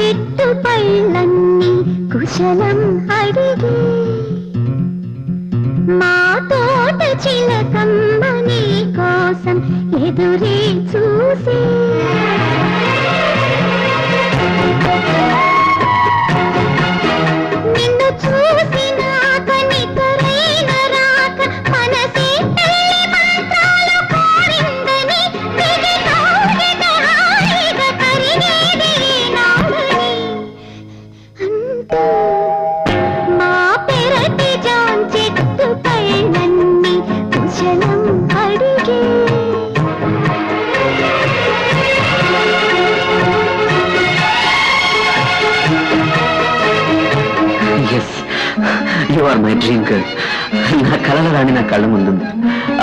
చెట్టు పళ్ళన్నీ కుశలం అడిగి మా తోట చిలకమ్మ నీ కోసం ఎదురే చూసే నిన్ను చూసినాక నిద్రైన రాక మనసే పెళ్లి మంత్రాలు కోరిందని దిగి తోగిట హాయిగా కరిగేది నామని అంటూ మా పెరటి జాన్ చెట్టు పైనన్ని కుశలం అడిగే yes you are my dream girl. నా కలల రాణి నా కళ్ళ ముందుంది.